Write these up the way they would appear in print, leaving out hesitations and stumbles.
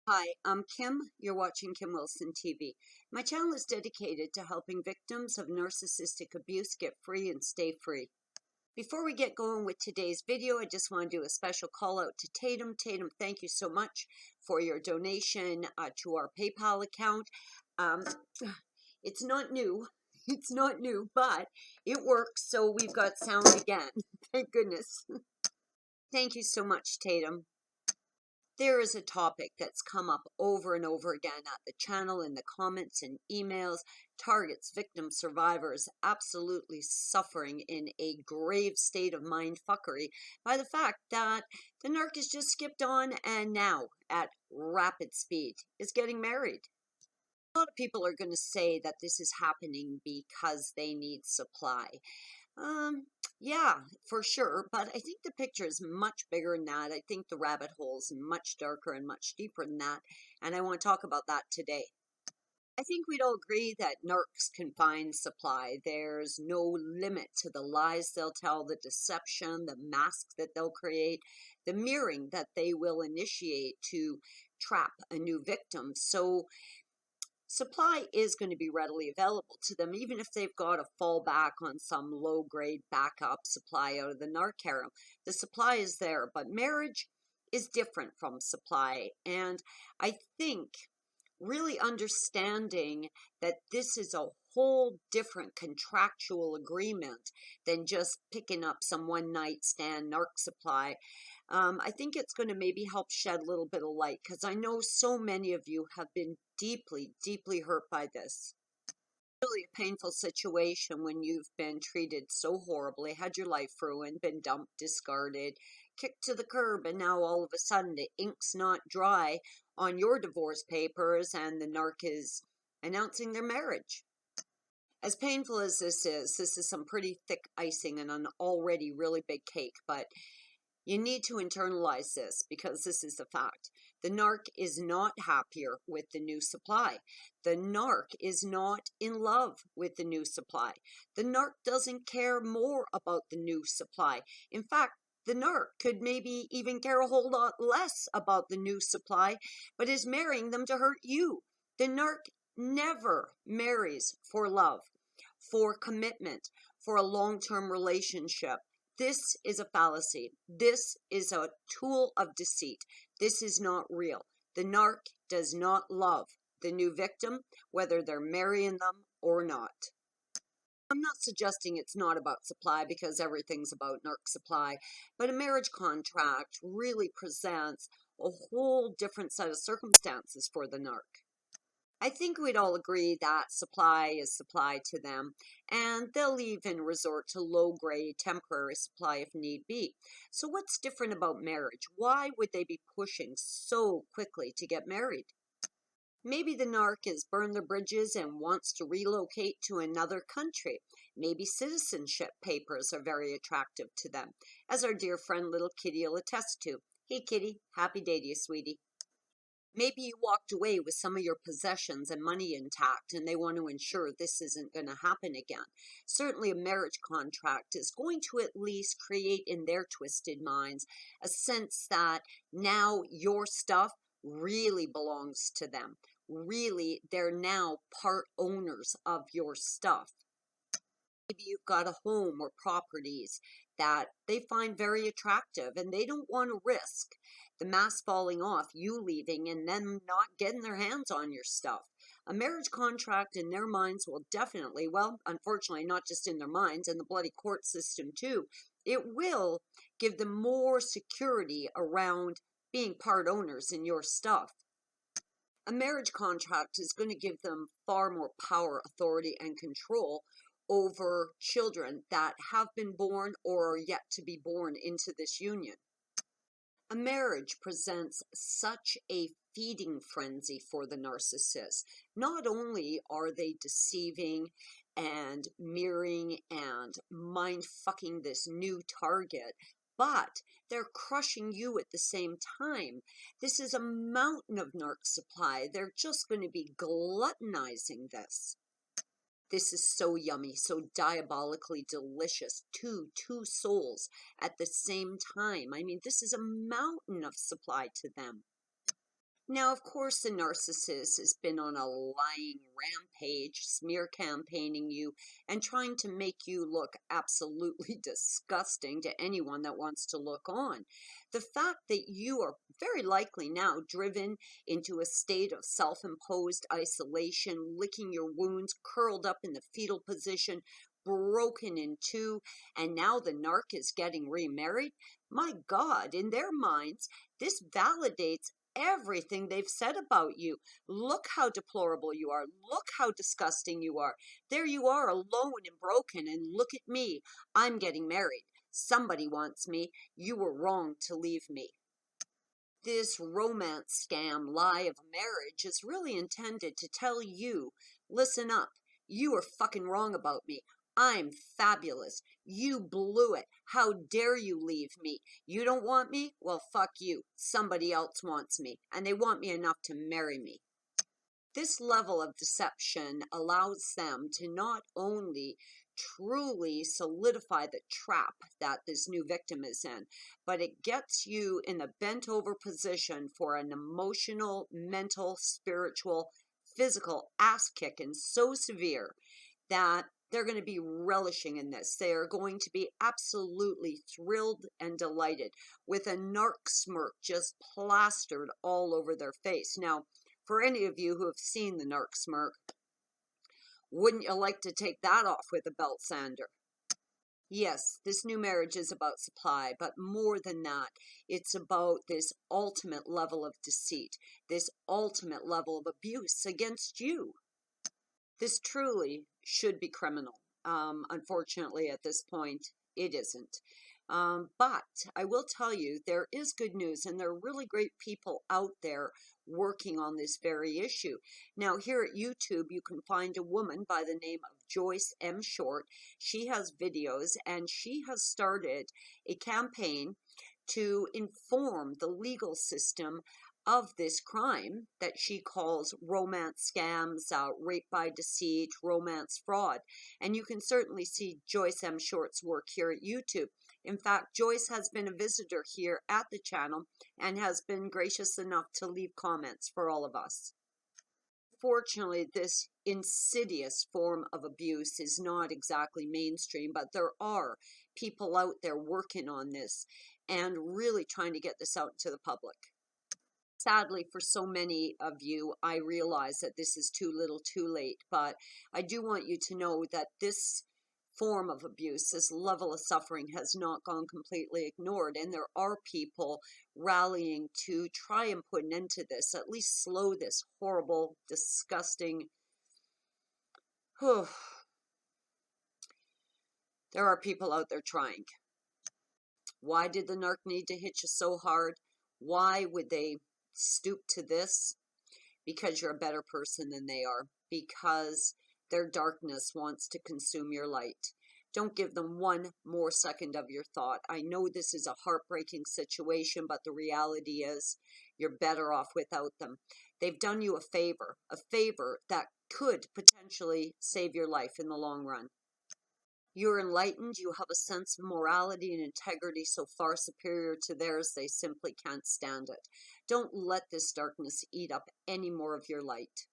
Hi, I'm Kim. You're watching Kim Wilson TV. My channel is dedicated to helping victims of narcissistic abuse get free and stay free. Before we get going with today's video, I just want to do a special call out to Tatum. Tatum, thank you so much for your donation to our PayPal account. Um, it's not new. It's not new, but it works, so we've got sound again. Thank goodness. Thank you so much, Tatum. There is a topic that's come up over and over again at the channel, in the comments and emails. Targets, victims, survivors absolutely suffering in a grave state of mind fuckery by the fact that the narc has just skipped on and now, at rapid speed, is getting married. A lot of people are going to say that this is happening because they need supply. Um, yeah, for sure. But I think the picture is much bigger than that. I think the rabbit hole is much darker and much deeper than that. And I want to talk about that today. I think we'd all agree that narcs can find supply. There's no limit to the lies they'll tell, the deception, the masks that they'll create, the mirroring that they will initiate to trap a new victim. So supply is going to be readily available to them, even if they've got to fall back on some low-grade backup supply out of the narc harem. The supply is there, but marriage is different from supply. And I think really understanding that this is a whole different contractual agreement than just picking up some one-night stand narc supply. I think it's going to maybe help shed a little bit of light, because I know so many of you have been deeply, deeply hurt by this. Really a painful situation when you've been treated so horribly, had your life ruined, been dumped, discarded, kicked to the curb, and now all of a sudden the ink's not dry on your divorce papers and the narc is announcing their marriage. As painful as this is some pretty thick icing on an already really big cake, but you need to internalize this, because this is the fact. The narc is not happier with the new supply. The narc is not in love with the new supply. The narc doesn't care more about the new supply. In fact, the narc could maybe even care a whole lot less about the new supply, but is marrying them to hurt you. The narc never marries for love, for commitment, for a long-term relationship. This is a fallacy. This is a tool of deceit. This is not real. The narc does not love the new victim, whether they're marrying them or not. I'm not suggesting it's not about supply, because everything's about narc supply, but a marriage contract really presents a whole different set of circumstances for the narc. I think we'd all agree that supply is supply to them, and they'll even resort to low-grade temporary supply if need be. So what's different about marriage? Why would they be pushing so quickly to get married? Maybe the narc has burned their bridges and wants to relocate to another country. Maybe citizenship papers are very attractive to them, as our dear friend little Kitty will attest to. Hey Kitty, happy day to you, sweetie. Maybe you walked away with some of your possessions and money intact, and they want to ensure this isn't going to happen again. Certainly a marriage contract is going to at least create in their twisted minds a sense that now your stuff really belongs to them. Really, they're now part owners of your stuff. Maybe you've got a home or properties that they find very attractive, and they don't want to risk the mask falling off, you leaving, and them not getting their hands on your stuff. A marriage contract in their minds will definitely, well, unfortunately, not just in their minds, in the bloody court system too, it will give them more security around being part owners in your stuff. A marriage contract is going to give them far more power, authority, and control over children that have been born or are yet to be born into this union. A marriage presents such a feeding frenzy for the narcissist. Not only are they deceiving and mirroring and mind-fucking this new target, but they're crushing you at the same time. This is a mountain of narc supply. They're just going to be gluttonizing this. This is so yummy, so diabolically delicious. Two souls at the same time. I mean, this is a mountain of supply to them. Now, of course, the narcissist has been on a lying rampage, smear campaigning you, and trying to make you look absolutely disgusting to anyone that wants to look on. The fact that you are very likely now driven into a state of self-imposed isolation, licking your wounds, curled up in the fetal position, broken in two, and now the narc is getting remarried. My God, in their minds, this validates everything they've said about you. Look how deplorable you are. Look how disgusting you are. There you are, alone and broken, and look at me. I'm getting married. Somebody wants me. You were wrong to leave me. This romance scam lie of marriage is really intended to tell you, listen up, you are fucking wrong about me. I'm fabulous. You blew it. How dare you leave me? You don't want me? Well, fuck you. Somebody else wants me, and they want me enough to marry me. This level of deception allows them to not only truly solidify the trap that this new victim is in, but it gets you in the bent over position for an emotional, mental, spiritual, physical ass kicking so severe that they're going to be relishing in this. They are going to be absolutely thrilled and delighted with a narc smirk just plastered all over their face. Now, for any of you who have seen the narc smirk, wouldn't you like to take that off with a belt sander? Yes, this new marriage is about supply, but more than that, it's about this ultimate level of deceit, this ultimate level of abuse against you. This truly should be criminal. Unfortunately, at this point, it isn't. But I will tell you, there is good news, and there are really great people out there working on this very issue. Now, here at YouTube, you can find a woman by the name of Joyce M. Short. She has videos, and she has started a campaign to inform the legal system of this crime that she calls romance scams, rape by deceit, romance fraud. And you can certainly see Joyce M. Short's work here at YouTube. In fact, Joyce has been a visitor here at the channel and has been gracious enough to leave comments for all of us. Fortunately, this insidious form of abuse is not exactly mainstream, but there are people out there working on this and really trying to get this out to the public. Sadly, for so many of you, I realize that this is too little too late, but I do want you to know that this form of abuse, this level of suffering has not gone completely ignored, and there are people rallying to try and put an end to this, at least slow this horrible, disgusting. There are people out there trying. Why did the narc need to hit you so hard? Why would they stoop to this? Because you're a better person than they are, because their darkness wants to consume your light. Don't give them one more second of your thought. I know this is a heartbreaking situation, but the reality is you're better off without them. They've done you a favor that could potentially save your life in the long run. You're enlightened, you have a sense of morality and integrity so far superior to theirs, they simply can't stand it. Don't let this darkness eat up any more of your light.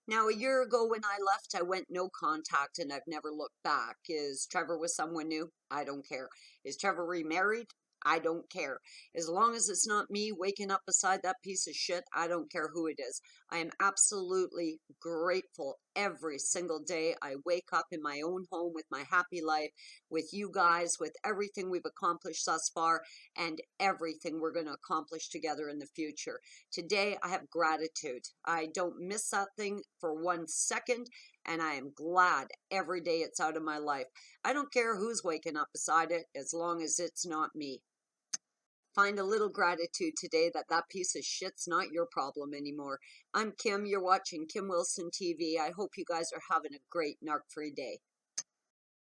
Now, a year ago when I left, I went no contact and I've never looked back. Is Trevor with someone new? I don't care. Is Trevor remarried? I don't care. As long as it's not me waking up beside that piece of shit, I don't care who it is. I am absolutely grateful every single day I wake up in my own home with my happy life, with you guys, with everything we've accomplished thus far, and everything we're going to accomplish together in the future. Today, I have gratitude. I don't miss that thing for 1 second, and I am glad every day it's out of my life. I don't care who's waking up beside it, as long as it's not me. Find a little gratitude today that that piece of shit's not your problem anymore. I'm Kim. You're watching Kim Wilson TV. I hope you guys are having a great narc-free day.